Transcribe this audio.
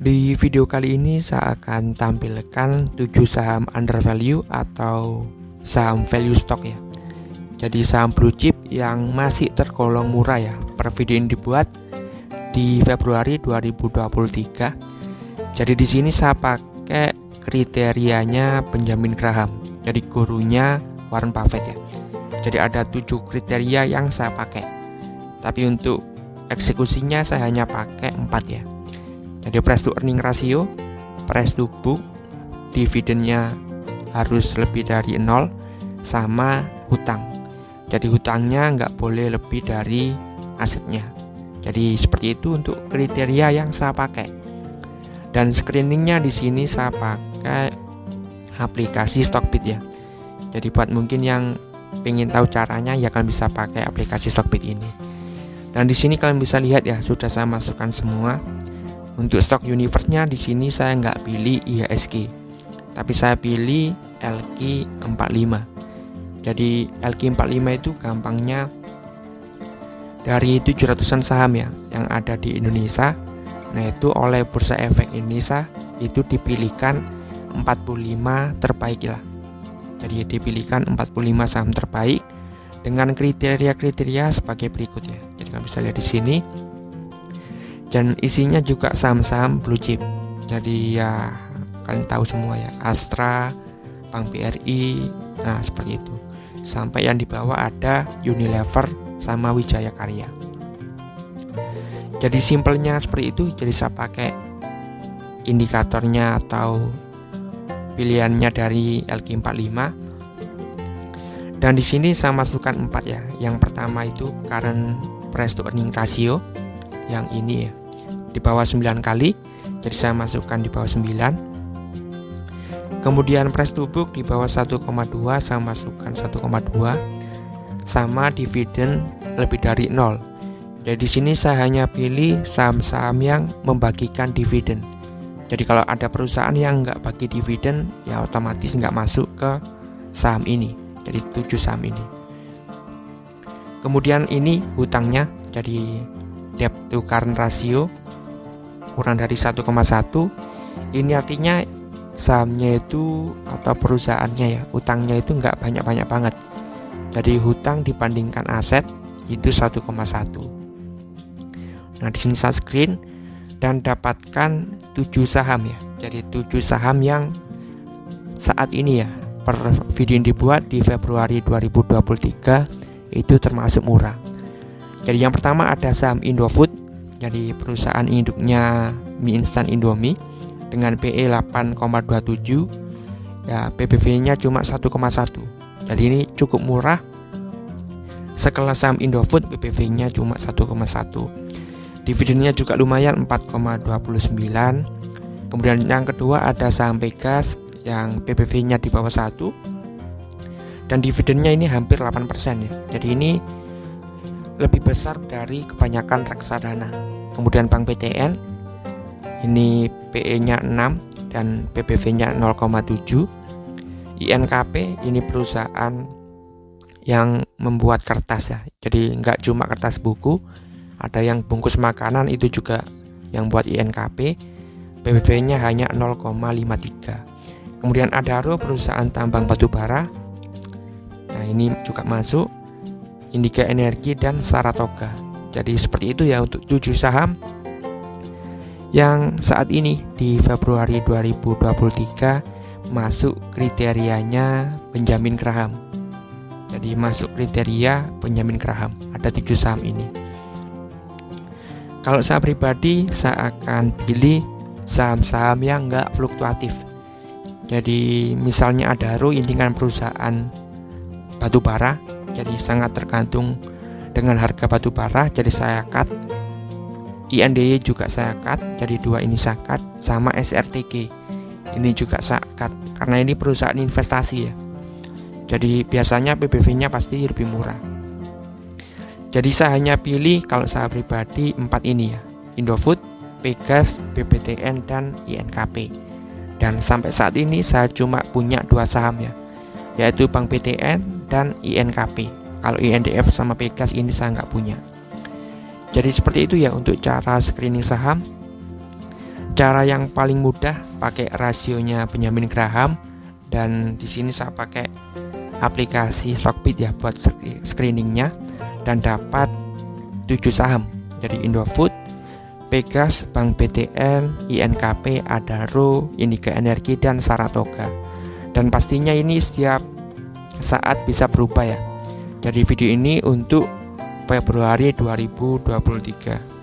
Di video kali ini saya akan tampilkan 7 saham under value atau saham value stock ya. Jadi saham blue chip yang masih tergolong murah ya. Per video ini dibuat di Februari 2023. Jadi di sini saya pakai kriterianya Benjamin Graham. Jadi gurunya Warren Buffett ya. Jadi ada 7 kriteria yang saya pakai. Tapi untuk eksekusinya saya hanya pakai 4 ya. Jadi price to earning ratio, price to book, dividennya harus lebih dari 0, sama hutang. Jadi hutangnya nggak boleh lebih dari asetnya. Jadi seperti itu untuk kriteria yang saya pakai. Dan screeningnya di sini saya pakai aplikasi Stockbit ya. Jadi buat mungkin yang pengen tahu caranya ya kalian bisa pakai aplikasi Stockbit ini. Dan di sini kalian bisa lihat ya sudah saya masukkan semua. Untuk stock universe-nya di sini saya nggak pilih IHSG, tapi saya pilih LQ45. Jadi LQ45 itu gampangnya dari 700-an saham ya yang ada di Indonesia. Nah itu oleh Bursa Efek Indonesia itu dipilihkan 45 terbaik lah. Jadi dipilihkan 45 saham terbaik dengan kriteria-kriteria sebagai berikut ya. Jadi kalian bisa lihat di sini. Dan isinya juga saham-saham blue chip. Jadi ya kalian tahu semua ya, Astra, Bank BRI, nah seperti itu. Sampai yang di bawah ada Unilever sama Wijaya Karya. Jadi simpelnya seperti itu. Jadi saya pakai indikatornya atau pilihannya dari LQ45. Dan di sini saya masukkan 4 ya. Yang pertama itu current price to earning ratio. Yang ini ya, di bawah 9 kali. Jadi saya masukkan di bawah 9. Kemudian price to book di bawah 1,2, saya masukkan 1,2. Sama dividen lebih dari 0. Jadi di sini saya hanya pilih saham-saham yang membagikan dividen. Jadi kalau ada perusahaan yang nggak bagi dividen ya otomatis nggak masuk ke saham ini. Jadi 7 saham ini. Kemudian ini hutangnya, jadi debt to current ratio kurang dari 1,1. Ini artinya sahamnya itu atau perusahaannya ya, hutangnya itu nggak banyak-banyak banget. Jadi hutang dibandingkan aset itu 1,1. Nah di sini saya screen dan dapatkan 7 saham ya. Jadi 7 saham yang saat ini ya per video ini dibuat di Februari 2023 itu termasuk murah. Jadi yang pertama ada saham Indofood, jadi perusahaan induknya mie instan Indomie dengan PE 8,27, ya PBV-nya cuma 1,1. Jadi ini cukup murah. Sekelas saham Indofood PBV-nya cuma 1,1. Dividennya juga lumayan 4,29. Kemudian yang kedua ada saham Pegas yang PBV-nya di bawah 1 dan dividennya ini hampir 8% ya. Jadi ini lebih besar dari kebanyakan reksadana. Kemudian Bank BTN ini PE-nya 6 dan PBV-nya 0,7. INKP ini perusahaan yang membuat kertas ya. Jadi nggak cuma kertas buku, ada yang bungkus makanan itu juga yang buat INKP. PBV-nya hanya 0,53. Kemudian Adaro perusahaan tambang batubara. Nah ini juga masuk. Indika Energi dan Saratoga. Jadi seperti itu ya untuk 7 saham yang saat ini di Februari 2023 masuk kriterianya Benjamin Graham. Jadi masuk kriteria Benjamin Graham. Ada 7 saham ini. Kalau saya pribadi saya akan pilih saham-saham yang enggak fluktuatif. Jadi misalnya Adaro ini kan perusahaan batubara. Jadi sangat tergantung dengan harga batu bara. Jadi saya cut. INDY juga saya cut. Jadi 2 ini saya cut. Sama SRTG ini juga saya cut karena ini perusahaan investasi ya. Jadi biasanya PBV-nya pasti lebih murah. Jadi saya hanya pilih kalau saya pribadi 4 ini ya, Indofood, Pegas, BBTN dan INKP. Dan sampai saat ini saya cuma punya 2 saham ya, yaitu Bank BTN dan INKP. Kalau INDF sama Pegas ini saya nggak punya. Jadi seperti itu ya untuk cara screening saham. Cara yang paling mudah pakai rasionya Benjamin Graham, dan di sini saya pakai aplikasi Stockbit ya buat screeningnya, dan dapat 7 saham. Jadi Indofood, Pegas, Bank BTN, INKP, Adaro, Indica Energi, dan Saratoga. Dan pastinya ini setiap saat bisa berubah ya. Jadi video ini untuk Februari 2023.